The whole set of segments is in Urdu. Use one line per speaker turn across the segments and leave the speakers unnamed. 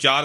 4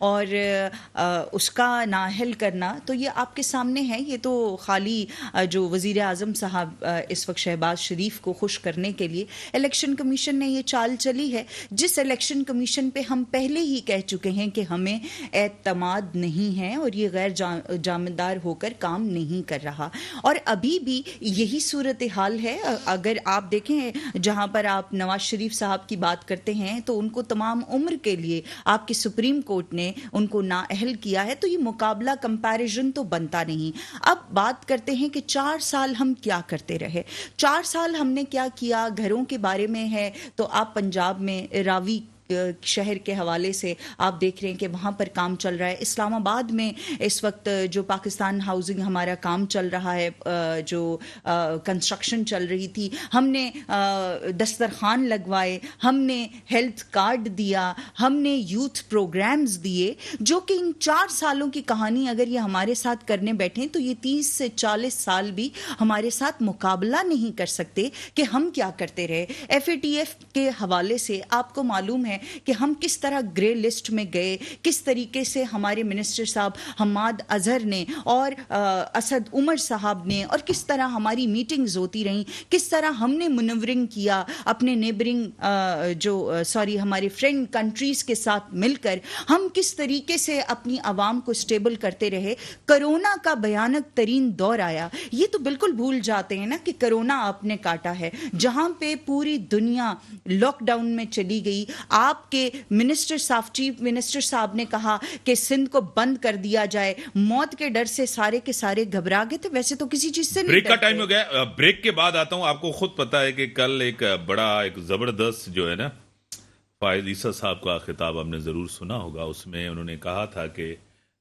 اور اس کا نااہل کرنا، تو یہ آپ کے سامنے ہے. یہ تو خالی جو وزیر اعظم صاحب اس وقت شہباز شریف کو خوش کرنے کے لیے الیکشن کمیشن نے یہ چال چلی ہے، جس الیکشن کمیشن پہ ہم پہلے ہی کہہ چکے ہیں کہ ہمیں اعتماد نہیں ہے اور یہ غیر جانبدار ہو کر کام نہیں کر رہا. اور ابھی بھی یہی صورتحال ہے. اگر آپ دیکھیں جہاں پر آپ نواز شریف صاحب کی بات کرتے ہیں تو ان کو تمام عمر کے لیے آپ کی سپریم کورٹ نے ان کو نااہل کیا ہے، تو یہ مقابلہ کمپیریزن تو بنتا نہیں. اب بات کرتے ہیں کہ 4 سال ہم کیا کرتے رہے. 4 سال ہم نے کیا کیا گھروں کے بارے میں ہے تو آپ پنجاب میں راوی شہر کے حوالے سے آپ دیکھ رہے ہیں کہ وہاں پر کام چل رہا ہے. اسلام آباد میں اس وقت جو پاکستان ہاؤسنگ ہمارا کام چل رہا ہے، جو کنسٹرکشن چل رہی تھی، ہم نے دسترخوان لگوائے، ہم نے ہیلتھ کارڈ دیا، ہم نے یوتھ پروگرامز دیے، جو کہ ان 4 سالوں کی کہانی اگر یہ ہمارے ساتھ کرنے بیٹھیں تو یہ 30 سے 40 سال بھی ہمارے ساتھ مقابلہ نہیں کر سکتے کہ ہم کیا کرتے رہے. FATF کے حوالے سے آپ کو معلوم ہے کہ ہم کس طرح گرے لسٹ میں گئے، کس طریقے سے ہمارے منسٹر صاحب حماد اظہر نے اور اسد عمر صاحب نے، اور کس طرح ہماری میٹنگز ہوتی رہیں، کس طرح ہم نے منورنگ کیا اپنے نیبرنگ ہمارے فرینڈ کنٹریز کے ساتھ مل کر، ہم کس طریقے سے اپنی عوام کو سٹیبل کرتے رہے. کرونا کا بھیانک ترین دور آیا، یہ تو بالکل بھول جاتے ہیں نا کہ کرونا آپ نے کاٹا ہے. جہاں پہ پوری دنیا لاک ڈاؤن میں چلی گئی، آپ کے منسٹر صاحب، چیف منسٹر صاحب نے کہا کہ سندھ کو بند کر دیا جائے. موت کے ڈر سے سارے کے سارے گھبرا گئے تھے. ویسے تو کسی چیز سے نہیں
بریک کا
ڈرتے.
ٹائم ہو گیا. بریک کے بعد آتا ہوں. آپ کو خود پتا ہے کہ کل ایک زبردست جو ہے نا فائز عیسیٰ صاحب کا خطاب ہم نے ضرور سنا ہوگا. اس میں انہوں نے کہا تھا کہ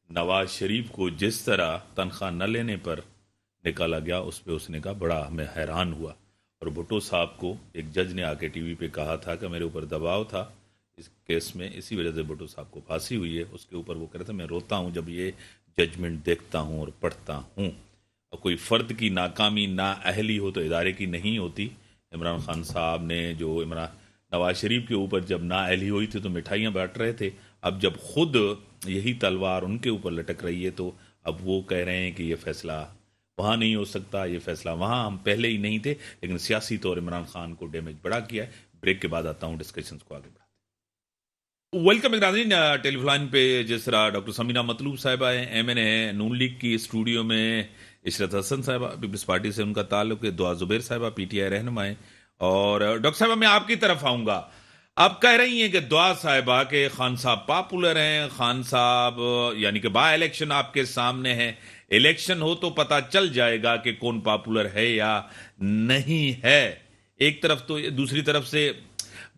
نواز شریف کو جس طرح تنخواہ نہ لینے پر نکالا گیا، اس پہ اس نے کہا بڑا ہمیں حیران ہوا. اور بھٹو صاحب کو ایک جج نے آ کے ٹی وی پہ کہا تھا کہ میرے اوپر دباؤ تھا اس کیس میں، اسی وجہ سے بھٹو صاحب کو پھانسی ہوئی ہے. اس کے اوپر وہ کہہ رہے تھے میں روتا ہوں جب یہ ججمنٹ دیکھتا ہوں اور پڑھتا ہوں. اور کوئی فرد کی ناکامی نااہلی ہو تو ادارے کی نہیں ہوتی. عمران خان صاحب نے جو نواز شریف کے اوپر جب نااہلی ہوئی تھی تو مٹھائیاں بانٹ رہے تھے. اب جب خود یہی تلوار ان کے اوپر لٹک رہی ہے تو اب وہ کہہ رہے ہیں کہ یہ فیصلہ وہاں نہیں ہو سکتا، یہ فیصلہ وہاں ہم پہلے ہی نہیں تھے. لیکن سیاسی طور عمران خان کو ڈیمیج بڑا کیا ہے. بریک کے بعد آتا ہوں، ڈسکشنز کو آگے بڑھاتے. ویلکم ناظرین. ٹیلی لائن پہ جس طرح ڈاکٹر سمینہ مطلوب صاحبہ ہیں، MN ہے نون لیگ کی، اسٹوڈیو میں عشرت حسن صاحبہ پیپلز پارٹی سے ان کا تعلق ہے، دعا زبیر صاحبہ PTI رہنما ہیں. اور ڈاکٹر صاحبہ میں آپ کی طرف آؤں گا. آپ کہہ رہی ہیں کہ دعا صاحبہ کہ خان صاحب پاپولر ہیں، خان صاحب یعنی کہ با الیکشن آپ کے سامنے ہے، الیکشن ہو تو پتہ چل جائے گا کہ کون پاپولر ہے یا نہیں ہے. ایک طرف تو دوسری طرف سے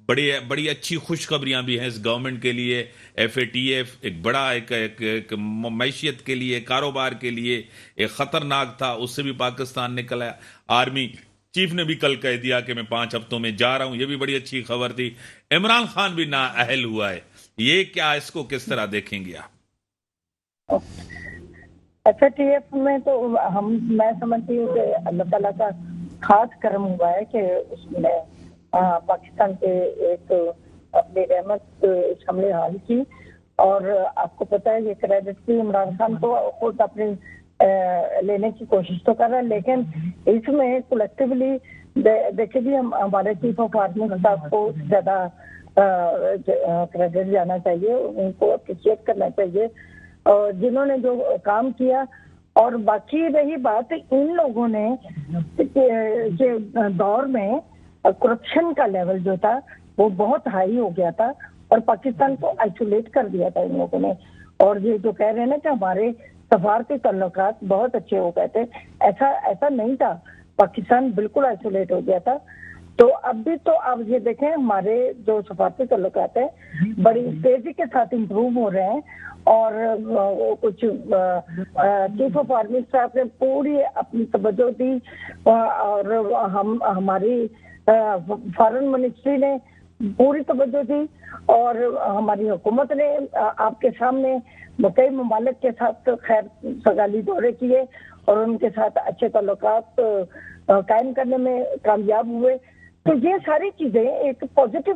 بڑی اچھی خوشخبریاں بھی ہیں اس گورنمنٹ کے لیے. FATF ایک بڑا ایک معیشت کے لیے، کاروبار کے لیے ایک خطرناک تھا، اس سے بھی پاکستان نکل آیا. آرمی چیف نے بھی کل کہہ دیا کہ میں 5 ہفتوں میں جا رہا ہوں، یہ بھی بڑی اچھی خبر تھی. عمران خان بھی نااہل ہوا ہے. یہ کیا، اس کو کس طرح دیکھیں گے آپ؟
FATF میں تو میں سمجھتی ہوں کہ اللہ تعالیٰ کا خاص کرم ہوا ہے کہ اس نے پاکستان کے ایک اپنی رحمت شامل حال کی. اور آپ کو پتا ہے یہ کریڈٹ بھی عمران خان کو خود اپنی لینے کی کوشش تو کر رہا ہے، لیکن اس میں کولیکٹیولی دیکھیں بھی ہمارے چیف آف آرمی صاحب کو زیادہ کریڈٹ جانا چاہیے، ان کو اپریشیٹ کرنا چاہیے اور جنہوں نے جو کام کیا. اور باقی رہی بات ان لوگوں نے دور میں کرپشن کا لیول جو تھا وہ بہت ہائی ہو گیا تھا اور پاکستان کو آئسولیٹ کر دیا تھا ان لوگوں نے. اور یہ جو کہہ رہے ہیں نا کہ ہمارے سفارتی تعلقات بہت اچھے ہو گئے تھے، ایسا نہیں تھا. پاکستان بالکل آئسولیٹ ہو گیا تھا. تو اب بھی تو آپ یہ دیکھیں ہمارے جو سفارتی تعلقات ہیں بڑی تیزی کے ساتھ امپروو ہو رہے ہیں. اور کچھ چیف آف آرمی صاحب نے پوری اپنی توجہ دی اور ہماری فارن منسٹری نے پوری توجہ دی اور ہماری حکومت نے آپ کے سامنے کئی ممالک کے ساتھ خیر سگالی دورے کیے اور ان کے ساتھ اچھے تعلقات قائم کرنے میں کامیاب ہوئے. تو یہ ساری چیزیں ایک پازیٹیو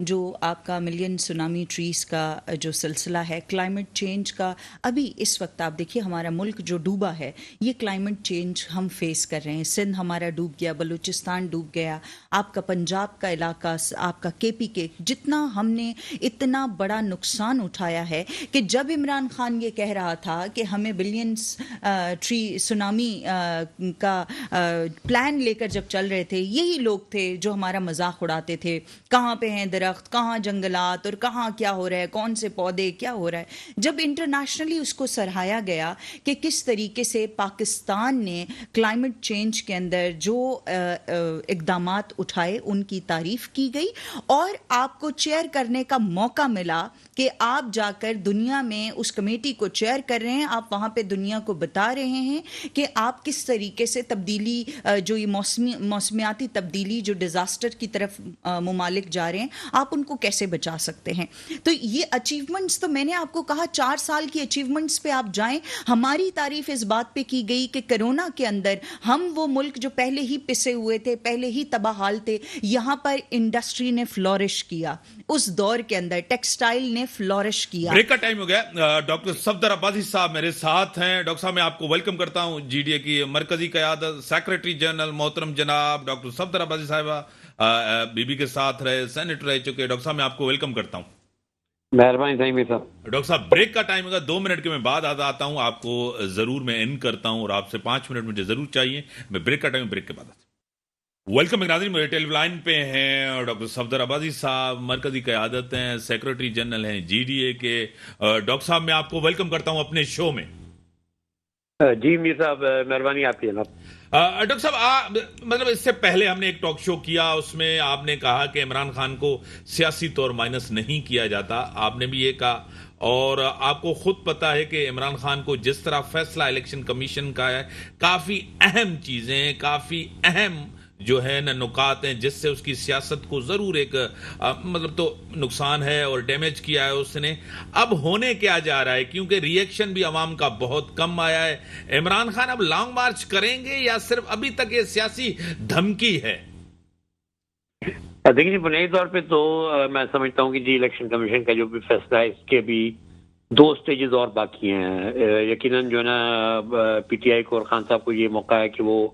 جو آپ کا ملین سونامی ٹریز کا جو سلسلہ ہے، کلائمیٹ چینج کا، ابھی اس وقت آپ دیکھیے ہمارا ملک جو ڈوبا ہے، یہ کلائمیٹ چینج ہم فیس کر رہے ہیں. سندھ ہمارا ڈوب گیا، بلوچستان ڈوب گیا، آپ کا پنجاب کا علاقہ، آپ کا کے پی کے، جتنا ہم نے اتنا بڑا نقصان اٹھایا ہے کہ جب عمران خان یہ کہہ رہا تھا کہ ہمیں بلینس ٹری سونامی کا پلان لے کر جب چل رہے تھے، یہی لوگ تھے جو ہمارا مذاق اڑاتے تھے، کہاں پہ ہیں درخت، کہاں جنگلات، اور کہاں کیا ہو رہا ہے، کون سے پودے کیا ہو رہا ہے. جب انٹرنیشنلی اس کو سراہایا گیا کہ کس طریقے سے پاکستان نے کلائمیٹ چینج کے اندر جو اقدامات اٹھائے ان کی تعریف کی گئی، اور آپ کو چیئر کرنے کا موقع ملا کہ آپ جا کر دنیا میں اس کمیٹی کو چیئر کر رہے ہیں، آپ وہاں پہ دنیا کو بتا رہے ہیں کہ آپ کس طریقے سے تبدیلی، جو یہ موسمیاتی تبدیلی، جو ڈیزاسٹر کی طرف ممالک جا رہے ہیں، آپ ان کو کیسے بچا سکتے ہیں. تو یہ اچیومنٹس تو میں نے آپ کو کہا 4 سال کی اچیومنٹس پہ آپ جائیں. ہماری تعریف اس بات پہ کی گئی کہ کرونا کے اندر ہم وہ ملک جو پہلے ہی پسے ہوئے تھے، پہلے ہی تباہ حال تھے، یہاں پر انڈسٹری نے فلورش کیا. اس دور کے اندر ٹیکسٹائل نے فلورش کیا.
بریک کا ٹائم ہو گیا. ڈاکٹر صفدر عباسی صاحب میرے ساتھ ہیں. ڈاکٹر صاحب میں آپ کو ویلکم کرتا ہوں. جی ڈی اے کی مرکزی قیادت، سیکرٹری جنرل محترم جناب ڈاکٹر صفدر عباسی صاحبہ بی بی کے ساتھ رہے، سینیٹر رہ چکے. ڈاکٹر صاحب میں آپ کو ویلکم کرتا ہوں.
مہربانی صاحب.
ڈاکٹر صاحب بریک کا ٹائم ہوگا، 2 منٹ کے میں بعد آتا ہوں. آپ کو ضرور میں ان کرتا ہوں اور آپ سے 5 منٹ مجھے ضرور چاہیے. میں بریک کا ٹائم بریک کے بعد آتا ہوں. ویلکم ناظرین، میرے ٹیلی لائن پہ ہیں ڈاکٹر صفدر عباسی صاحب، مرکزی قیادت ہیں، سیکرٹری جنرل ہیں جی ڈی اے کے. ڈاکٹر صاحب میں آپ کو ویلکم کرتا ہوں اپنے شو میں.
جی میر صاحب مہربانی آپ کی جناب.
ڈاکٹر صاحب مطلب اس سے پہلے ہم نے ایک ٹاک شو کیا، اس میں آپ نے کہا کہ عمران خان کو سیاسی طور مائنس نہیں کیا جاتا. آپ نے بھی یہ کہا، اور آپ کو خود پتا ہے کہ عمران خان کو جس طرح فیصلہ الیکشن کمیشن کا ہے، کافی اہم چیزیں، کافی اہم جو ہے نا نکات ہیں جس سے اس کی سیاست کو ضرور ایک مطلب تو نقصان ہے اور ڈیمیج کیا ہے اس نے. اب ہونے کیا جا رہا ہے، کیونکہ ری ایکشن بھی عوام کا بہت کم آیا ہے، عمران خان اب لانگ مارچ کریں گے یا صرف ابھی تک یہ سیاسی دھمکی ہے؟
دیکھیے بنیادی طور پہ تو میں سمجھتا ہوں کہ جی الیکشن کمیشن کا جو بھی فیصلہ ہے اس کے بھی 2 سٹیجز اور باقی ہیں. یقیناً جو ہے نا پی ٹی آئی کو اور خان صاحب کو یہ موقع ہے کہ وہ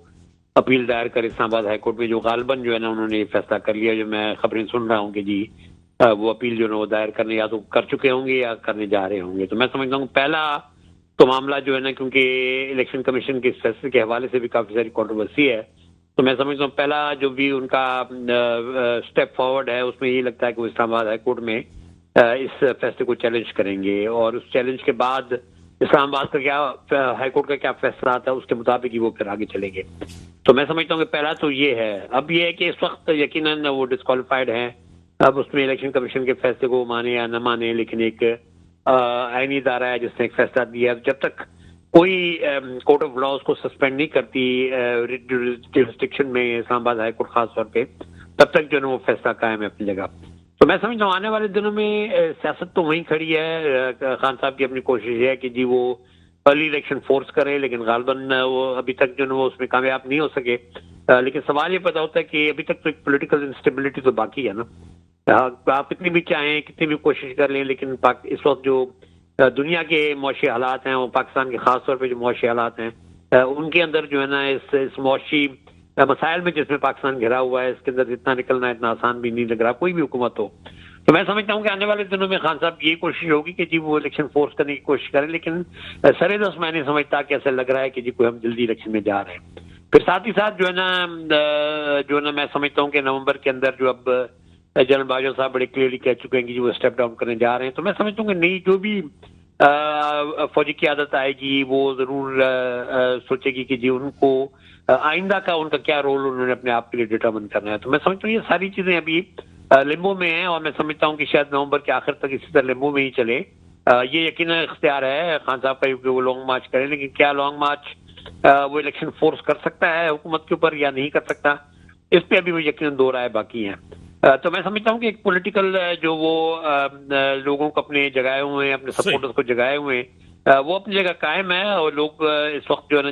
اپیل دائر کر اسلام آباد ہائی کورٹ میں، جو غالباً جو ہے نا انہوں نے یہ فیصلہ کر لیا. جو میں خبریں سن رہا ہوں کہ جی وہ اپیل جو ہے نا وہ دائر کرنے یا تو کر چکے ہوں گے یا کرنے جا رہے ہوں گے. تو میں سمجھتا ہوں پہلا تو معاملہ جو ہے نا، کیونکہ الیکشن کمیشن کے فیصلے کے حوالے سے بھی کافی ساری کنٹروورسی ہے، تو میں سمجھتا ہوں پہلا جو بھی ان کا اسٹیپ فارورڈ ہے اس میں یہ لگتا ہے کہ وہ اسلام آباد ہائی کورٹ میں اس فیصلے کو چیلنج کریں گے، اور اس چیلنج کے بعد اسلام آباد کا کیا ہائی کورٹ کا کیا فیصلہ آتا ہے اس کے مطابق ہی وہ پھر آگے چلیں گے. تو میں سمجھتا ہوں کہ پہلا تو یہ ہے. اب یہ ہے کہ اس وقت یقیناً وہ ڈسکوالیفائڈ ہیں، اب اس میں الیکشن کمیشن کے فیصلے کو مانے یا نہ مانے، لیکن ایک آئینی ادارہ ہے جس نے ایک فیصلہ دیا. جب تک کوئی کورٹ آف لا اس کو سسپینڈ نہیں کرتی جورسڈکشن میں اسلام آباد ہائی کورٹ خاص طور پہ، تب تک جو ہے وہ فیصلہ قائم ہے اپنی جگہ. تو میں سمجھتا ہوں آنے والے دنوں میں سیاست تو وہیں کھڑی ہے. خان صاحب کی اپنی کوشش ہے کہ جی وہ ارلی الیکشن فورس کرے، لیکن غالباً وہ ابھی تک جو ہے وہ اس میں کامیاب نہیں ہو سکے. لیکن سوال یہ پیدا ہوتا ہے کہ ابھی تک تو ایک پولیٹیکل انسٹیبلٹی تو باقی ہے نا. آپ کتنی بھی چاہیں، کتنی بھی کوشش کر لیں، لیکن اس وقت جو دنیا کے معاشی حالات ہیں، وہ پاکستان کے خاص طور پہ جو معاشی حالات ہیں ان کے اندر جو ہے نا اس معاشی مسائل میں جس میں پاکستان گھرا ہوا ہے، اس کے اندر اتنا نکلنا اتنا آسان بھی نہیں لگ رہا کوئی بھی حکومت ہو. تو میں سمجھتا ہوں کہ آنے والے دنوں میں خان صاحب کی یہ کوشش ہوگی کہ جی وہ الیکشن فورس کرنے کی کوشش کریں، لیکن سرے دست میں نہیں سمجھتا کہ ایسا لگ رہا ہے کہ جی کوئی ہم جلدی الیکشن میں جا رہے ہیں. پھر ساتھ ہی ساتھ جو ہے نا میں سمجھتا ہوں کہ نومبر کے اندر جو اب جنرل باجوہ صاحب بڑے کلیئرلی کہہ چکے ہیں کہ وہ اسٹیپ ڈاؤن کرنے جا رہے ہیں. تو میں سمجھتا ہوں کہ نئی جو بھی فوجی قیادت آئے گی وہ ضرور سوچے گی کہ جی ان کو آئندہ کا ان کا کیا رول انہوں نے اپنے آپ کے لیے ڈٹرمن کرنا ہے. تو میں سمجھتا ہوں یہ ساری چیزیں ابھی لمبو میں ہیں، اور میں سمجھتا ہوں کہ شاید نومبر کے آخر تک اسی طرح لمبو میں ہی چلے. یہ یقیناً اختیار ہے خان صاحب کا کہ وہ لانگ مارچ کریں، لیکن کیا لانگ مارچ وہ الیکشن فورس کر سکتا ہے حکومت کے اوپر یا نہیں کر سکتا، اس پہ ابھی وہ یقیناً 2 رائے باقی ہیں. تو میں سمجھتا ہوں کہ ایک پولیٹیکل جو وہ لوگوں کو اپنے جگائے ہوئے ہیں، اپنے سپورٹرز کو جگائے ہوئے ہیں، وہ اپنی جگہ قائم ہے. اور لوگ اس وقت جو ہے نا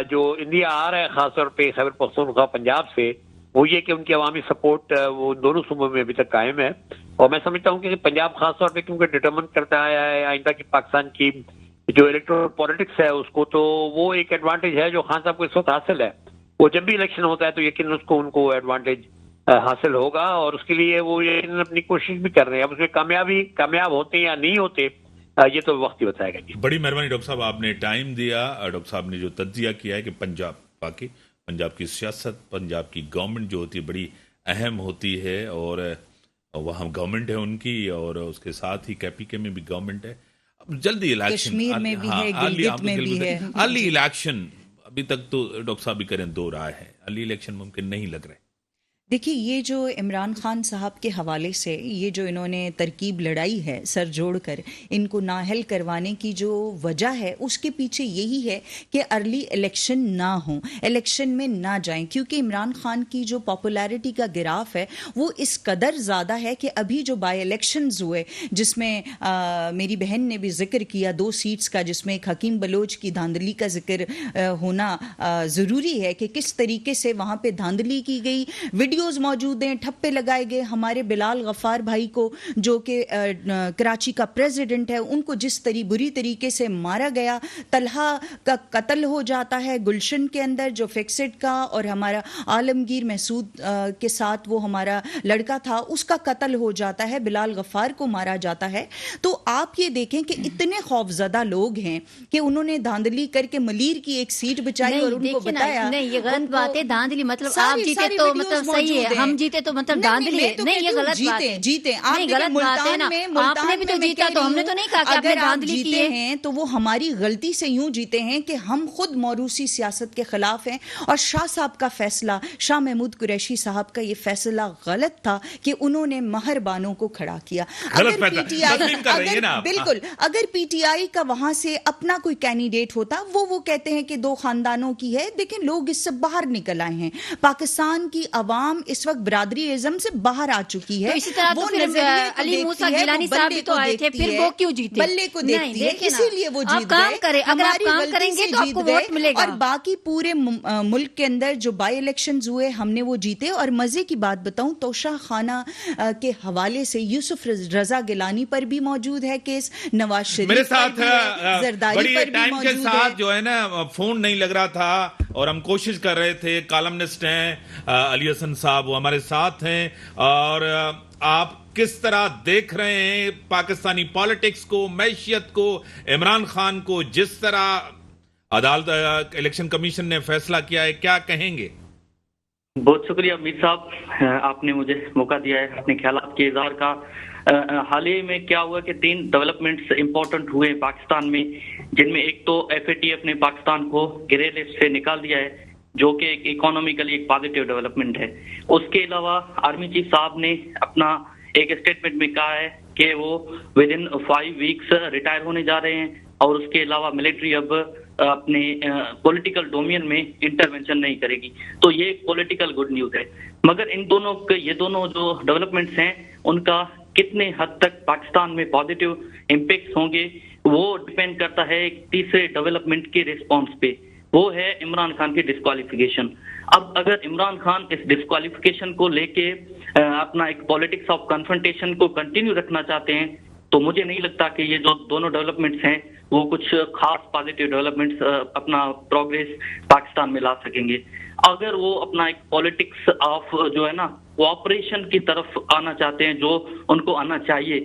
جو انڈیا آ رہا ہے خاص طور پہ خیبر پختونخوا پنجاب سے، وہ یہ کہ ان کی عوامی سپورٹ وہ دونوں صوبوں میں ابھی تک قائم ہے. اور میں سمجھتا ہوں کہ پنجاب خاص طور پہ کیونکہ ڈٹرمن کرتا آیا ہے آئندہ کی پاکستان کی جو الیکٹورل پالیٹکس ہے اس کو, تو وہ ایک ایڈوانٹیج ہے جو خان صاحب کو اس وقت حاصل ہے. وہ جب بھی الیکشن ہوتا ہے تو یقیناً ان کو ایڈوانٹیج حاصل ہوگا, اور اس کے لیے وہ یقیناً اپنی کوشش بھی کر رہے ہیں. اب اس میں کامیاب ہوتے یا نہیں ہوتے یہ تو وقت ہی بتائے گا. جی
بڑی مہربانی ڈاکٹر صاحب, آپ نے ٹائم دیا. ڈاکٹر صاحب نے جو تجزیہ کیا ہے کہ پنجاب کی سیاست, پنجاب کی گورنمنٹ جو ہوتی ہے بڑی اہم ہوتی ہے, اور وہاں گورنمنٹ ہے ان کی, اور اس کے ساتھ ہی KPK میں بھی گورنمنٹ ہے. اب جلدی الیکشن,
کشمیر میں بھی ہے, گلگت میں بھی ہے.
ارلی الیکشن ابھی تک تو ڈاکٹر صاحب بھی کریں دو رائے ہے, ارلی الیکشن ممکن نہیں لگ رہے.
دیکھیے یہ جو عمران خان صاحب کے حوالے سے یہ جو انہوں نے ترکیب لڑائی ہے سر جوڑ کر ان کو نااہل کروانے کی جو وجہ ہے اس کے پیچھے یہی ہے کہ ارلی الیکشن نہ ہوں, الیکشن میں نہ جائیں, کیونکہ عمران خان کی جو پاپولیرٹی کا گراف ہے وہ اس قدر زیادہ ہے کہ ابھی جو بائی الیکشنز ہوئے جس میں میری بہن نے بھی ذکر کیا 2 سیٹس کا, جس میں ایک حکیم بلوچ کی دھاندلی کا ذکر ہونا ضروری ہے کہ کس طریقے سے وہاں پہ دھاندلی کی گئی. ویڈیوز موجود ہیں, ٹھپے لگائے گئے ہمارے بلال غفار بھائی کو جو کہ کراچی کا پریزیڈنٹ ہے, ان کو جس بری طریقے سے مارا گیا. طلحہ کا قتل ہو جاتا ہے گلشن کے اندر جو فکسڈ کا, اور ہمارا عالمگیر محسود کے ساتھ وہ ہمارا لڑکا تھا اس کا قتل ہو جاتا ہے, بلال غفار کو مارا جاتا ہے. تو آپ یہ دیکھیں کہ اتنے خوفزدہ لوگ ہیں کہ انہوں نے دھاندلی کر کے ملیر کی ایک سیٹ بچائی اور ان کو بتایا.
نہیں یہ غلط بات ہے, دھاندلی مطلب آپ جیتے تو مطلب صحیح ہے, ہم جیتے تو مطلب دھاندلی ہے. نہیں یہ غلط بات ہے,
جیتے
نہیں غلط بات ہے نا, آپ نے بھی تو جیتا تو ہم نے تو نہیں کہا کہ آپ نے دھاندلی کی ہے.
تو وہ ہماری غلطی سے یوں جیتے ہیں کہ ہم خود موروثی سیاست کے خلاف ہیں, اور شاہ صاحب کا فیصلہ, شاہ محمود قریشی صاحب کا یہ فیصلہ غلط تھا کہ انہوں نے مہربانوں کو کھڑا کیا. بالکل, اگر پی ٹی آئی کا وہاں سے اپنا کوئی کینڈیڈیٹ ہوتا, وہ کہتے ہیں کہ 2 خاندانوں کی ہے, لیکن لوگ اس سے باہر نکل آئے ہیں. پاکستان کی عوام اس وقت برادری ازم سے باہر آ چکی ہے.
اسی طرح تو پھر علی موسیٰ گیلانی صاحب بھی تو آئے تھے, پھر وہ کیوں جیتے؟
بلے کو دیکھتی ہے, اسی لیے وہ جیت
گئے.
اگر
آپ کام کریں گے تو آپ کو ووٹ ملے گا.
اور باقی پورے ملک کے اندر جو بائی الیکشنز ہوئے ہم نے وہ جیتے. اور مزے کی بات بتاؤں, توشہ خانہ کے حوالے سے یوسف رضا گیلانی پر بھی موجود ہے کیس, نواز شریف
میرے ساتھ
زرداری پر بھی موجود ہے.
جو ہے نا فون نہیں لگ رہا تھا اور ہم کوشش کر رہے تھے. کالمنسٹ ہیں علی حسن صاحب, وہ ہمارے ساتھ ہیں. اور آپ کس طرح دیکھ رہے ہیں پاکستانی پالیٹکس کو, معیشت کو, عمران خان کو, جس طرح عدالت الیکشن کمیشن نے فیصلہ کیا ہے, کیا کہیں گے؟
بہت شکریہ میر صاحب, آپ نے مجھے موقع دیا ہے اپنے خیالات کے اظہار کا. حال ہی میں کیا ہوا کہ 3 ڈیولپمنٹس امپورٹنٹ ہوئے پاکستان میں, جن میں ایک تو FATF نے پاکستان کو گرے لسٹ سے نکال دیا ہے جو کہ ایک اکانومیکلی ایک پازیٹیو ڈیولپمنٹ ہے. اس کے علاوہ آرمی چیف صاحب نے اپنا ایک اسٹیٹمنٹ میں کہا ہے کہ وہ ودن 5 ویکس ریٹائر ہونے جا رہے ہیں, اور اس کے علاوہ ملٹری اب اپنے پولیٹیکل ڈومین میں انٹرونشن نہیں کرے گی. تو یہ ایک پولیٹیکل گڈ نیوز ہے. مگر یہ دونوں جو ڈیولپمنٹس ہیں ان کا کتنے حد تک پاکستان میں پازیٹیو امپیکٹس ہوں گے وہ ڈیپینڈ کرتا ہے ایک تیسرے ڈیولپمنٹ کے ریسپانس پہ, وہ ہے عمران خان کی ڈسکوالیفیکیشن. اب اگر عمران خان اس ڈسکوالیفیکیشن کو لے کے اپنا ایک پالیٹکس آف کنفرنٹیشن کو کنٹینیو رکھنا چاہتے ہیں تو مجھے نہیں لگتا کہ یہ جو دونوں ڈیولپمنٹس ہیں وہ کچھ خاص پازیٹیو ڈیولپمنٹس اپنا پروگریس پاکستان میں لا سکیں گے. اگر وہ اپنا ایک پالیٹکس آف جو ہے نا کوآپریشن کی طرف آنا چاہتے ہیں جو ان کو آنا چاہیے,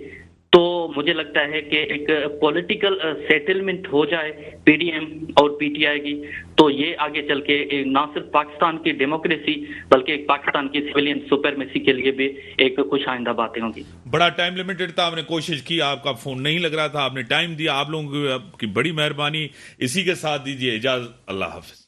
تو مجھے لگتا ہے کہ ایک پولیٹیکل سیٹلمنٹ ہو جائے PDM اور PTI کی, تو یہ آگے چل کے نہ صرف پاکستان کی ڈیموکریسی بلکہ ایک پاکستان کی سویلین سپرمیسی کے لیے بھی ایک خوش آئندہ باتیں ہوں گی.
بڑا ٹائم لمیٹڈ تھا, آپ نے کوشش کی, آپ کا فون نہیں لگ رہا تھا, آپ نے ٹائم دیا, آپ لوگوں کی بڑی مہربانی. اسی کے ساتھ دیجیے اجازت, اللہ حافظ.